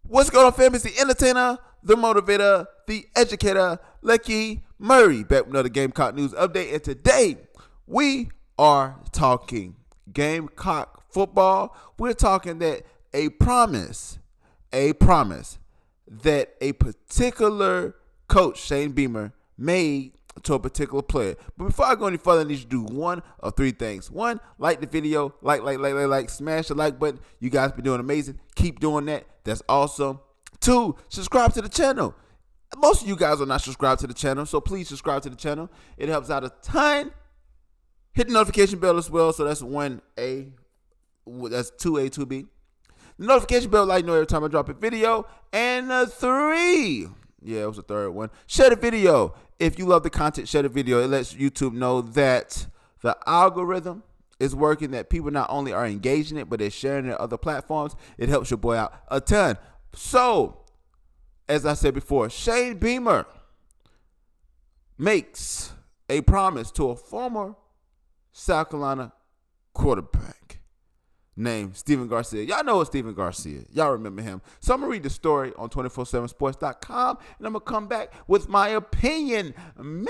What's going on, fam? It's the entertainer, the motivator, the educator, Lucky Murray, back with another Gamecock news update. And today, we are talking Gamecock football. We're talking that a promise that a particular coach, Shane Beamer, made to a particular player. But before I go any further, I need you to do one of three things. One, like the video, like, smash the like button. You guys been doing amazing. Keep doing that. That's awesome. Two, subscribe to the channel. Most of you guys are not subscribed to the channel, so please subscribe to the channel. It helps out a ton. Hit the notification bell as well. So that's 1A. That's 2A, 2B. The notification bell, let you know every time I drop a video. And 3. Yeah, it was the third one. Share the video. If you love the content, share the video. It lets YouTube know that the algorithm is working, that people not only are engaging it, but they're sharing it on other platforms. It helps your boy out a ton. So, as I said before, Shane Beamer makes a promise to a former South Carolina quarterback named Stephen Garcia. Y'all know Stephen Garcia. Y'all remember him. So I'm going to read the story on 247sports.com, and I'm going to come back with my opinion. Man!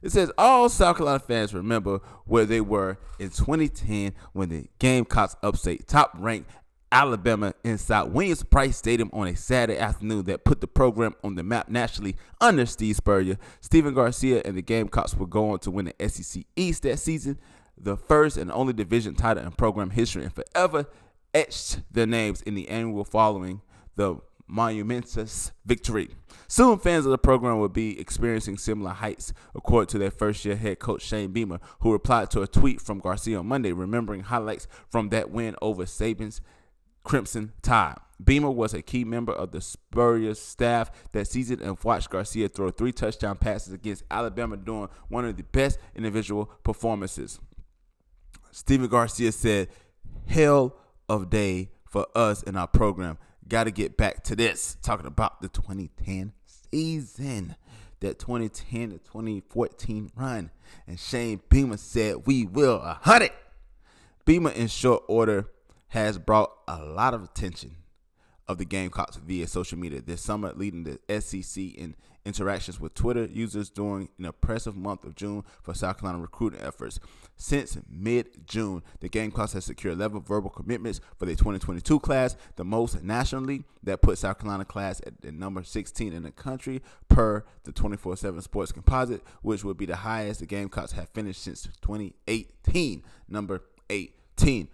It says, all South Carolina fans remember where they were in 2010 when the Gamecocks upset top-ranked Alabama inside Williams-Brice Stadium on a Saturday afternoon that put the program on the map nationally under Steve Spurrier. Stephen Garcia and the Gamecocks would go on to win the SEC East that season, the first and only division title in program history, and forever etched their names in the annual following the momentous victory. Soon, fans of the program will be experiencing similar heights, according to their first-year head coach Shane Beamer, who replied to a tweet from Garcia on Monday, remembering highlights from that win over Saban's Crimson Tide. Beamer was a key member of the Spurrier staff that season and watched Garcia throw 3 touchdown passes against Alabama during one of the best individual performances. Stephen Garcia said, "Hell of day for us in our program. Got to get back to this." Talking about the 2010 season, that 2010 to 2014 run. And Shane Beamer said, "We will 100." Beamer, in short order, has brought a lot of attention of the Gamecocks via social media this summer, leading the SEC in interactions with Twitter users during an impressive month of June for South Carolina recruiting efforts. Since mid-June, the Gamecocks has secured 11 verbal commitments for the 2022 class, the most nationally, that put South Carolina class at the number 16 in the country per the 24/7 Sports Composite, which would be the highest the Gamecocks have finished since 2018, number 18.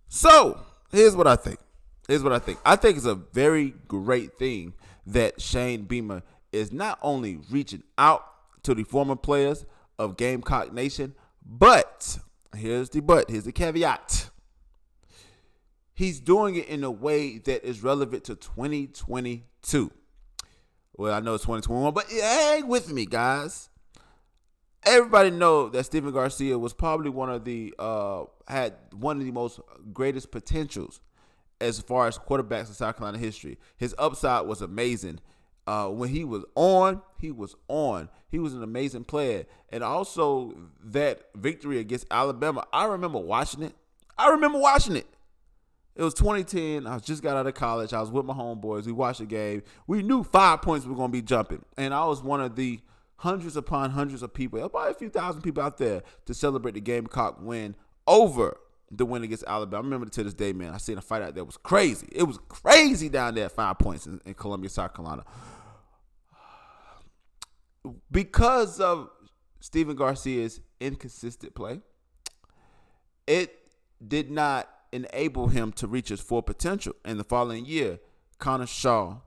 So, here's what I think. I think it's a very great thing that Shane Beamer is not only reaching out to the former players of Gamecock Nation, but here's the caveat. He's doing it in a way that is relevant to 2022. Well, I know it's 2021, but hang with me, guys. Everybody know that Stephen Garcia was probably had one of the most greatest potentials as far as quarterbacks in South Carolina history. His upside was amazing. When he was on. He was an amazing player. And also that victory against Alabama, I remember watching it. It was 2010. I just got out of college. I was with my homeboys. We watched the game. We knew 5 points were going to be jumping. And I was one of the hundreds upon hundreds of people, about a few thousand people out there to celebrate the Gamecock win over the win against Alabama. I remember to this day, man, I seen a fight out there. It was crazy. It was crazy down there at 5 points in Columbia, South Carolina. Because of Stephen Garcia's inconsistent play, it did not enable him to reach his full potential. In the following year, Connor Shaw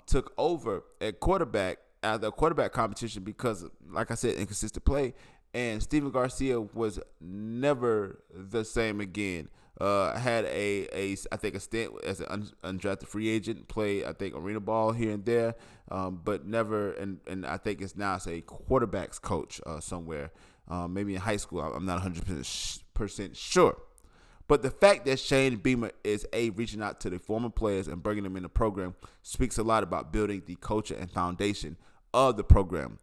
took over at quarterback at the quarterback competition because, like I said, inconsistent play. And Stephen Garcia was never the same again. Had I think a stint as an undrafted free agent, played I think arena ball here and there, but never. And I think it's now as a quarterbacks coach somewhere, maybe in high school. I'm not 100% sure. But the fact that Shane Beamer is reaching out to the former players and bringing them in the program speaks a lot about building the culture and foundation of the program.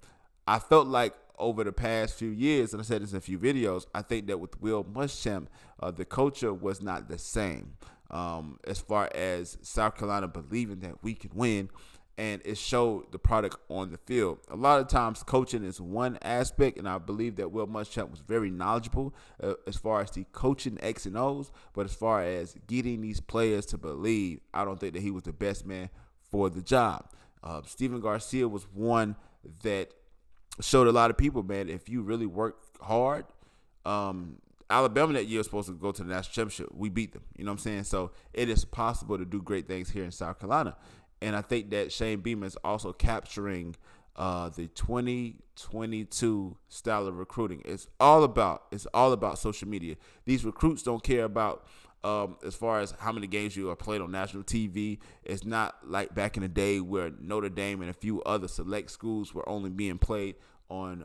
I felt like over the past few years, and I said this in a few videos, I think that with Will Muschamp, the culture was not the same. as far as South Carolina believing that we can win. And it showed the product on the field. A lot of times coaching is one aspect, and I believe that Will Muschamp was very knowledgeable as far as the coaching X and O's. But as far as getting these players to believe, I don't think that he was the best man for the job. Stephen Garcia was one that showed a lot of people, man, if you really work hard, Alabama that year was supposed to go to the national championship. We beat them. You know what I'm saying? So it is possible to do great things here in South Carolina. And I think that Shane Beamer is also capturing the 2022 style of recruiting. It's all about social media. These recruits don't care about as far as how many games you are played on national TV. It's not like back in the day where Notre Dame and a few other select schools were only being played on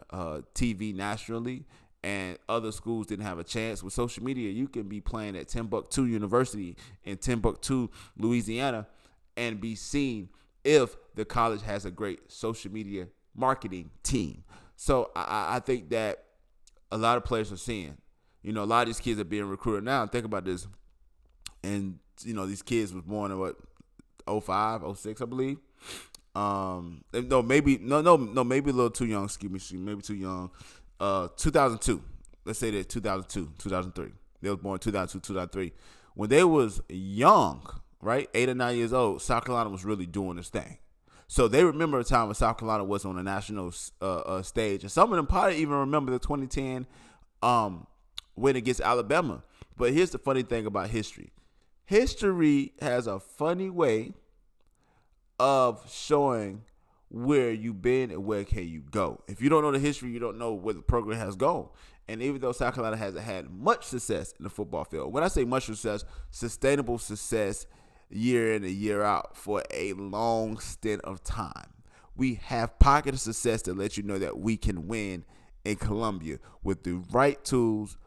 TV nationally, and other schools didn't have a chance. With social media, you can be playing at Timbuktu University in Timbuktu, Louisiana, and be seen if the college has a great social media marketing team. So I think that a lot of players are seeing, a lot of these kids are being recruited now. Think about this. And, these kids was born in 05, 06, I believe. Maybe a little too young, maybe too young. 2002. Let's say that 2002, 2003. They was born 2002, 2003. When they was young, right, 8 or 9 years old, South Carolina was really doing this thing. So they remember a time when South Carolina was on a national stage. And some of them probably even remember the 2010 win against Alabama. But here's the funny thing about history. History has a funny way of showing where you've been and where can you go. If you don't know the history, you don't know where the program has gone. And even though South Carolina hasn't had much success in the football field, when I say much success, sustainable success year in and year out for a long stint of time, we have pockets of success that let you know that we can win in Columbia with the right tools,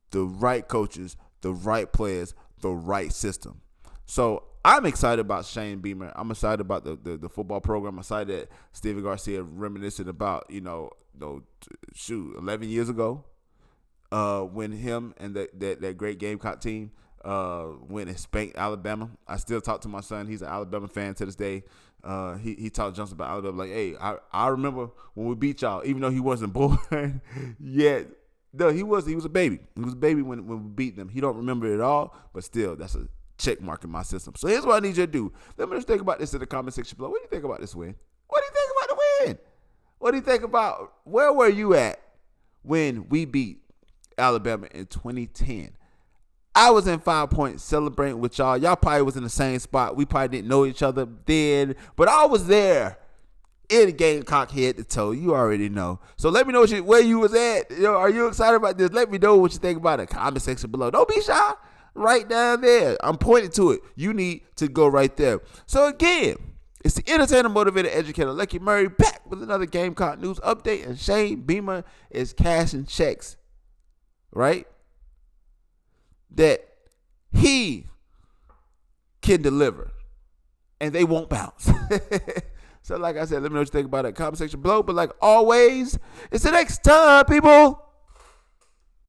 the right coaches, the right players, the right system. So I'm excited about Shane Beamer. I'm excited about the football program. I'm excited that Stephen Garcia reminiscing about, 11 years ago when him and that great Gamecock team went and spanked Alabama. I still talk to my son. He's an Alabama fan to this day. He talked Johnson about Alabama like, hey, I remember when we beat y'all, even though he wasn't born yet. No, he was a baby. He was a baby when we beat them. He don't remember it all, but still, that's a check mark in my system. So here's what I need you to do. Let me just think about this in the comment section below. What do you think about this win? What do you think about the win? What do you think about where were you at when we beat Alabama in 2010? I was in 5 Points celebrating with y'all. Y'all probably was in the same spot. We probably didn't know each other then, but I was there in Gamecock head to toe. You already know. So let me know where you was at. Are you excited about this? Let me know what you think about it in the comment section below. Don't be shy. Right down there. I'm pointing to it. You need to go right there. So again, it's the entertainer, motivator, educator, Lucky Murray, back with another Gamecock news update. And Shane Beamer is cashing checks, right? That he can deliver. And they won't bounce. So like I said, let me know what you think about it in the comment section below. But like always, it's the next time, people.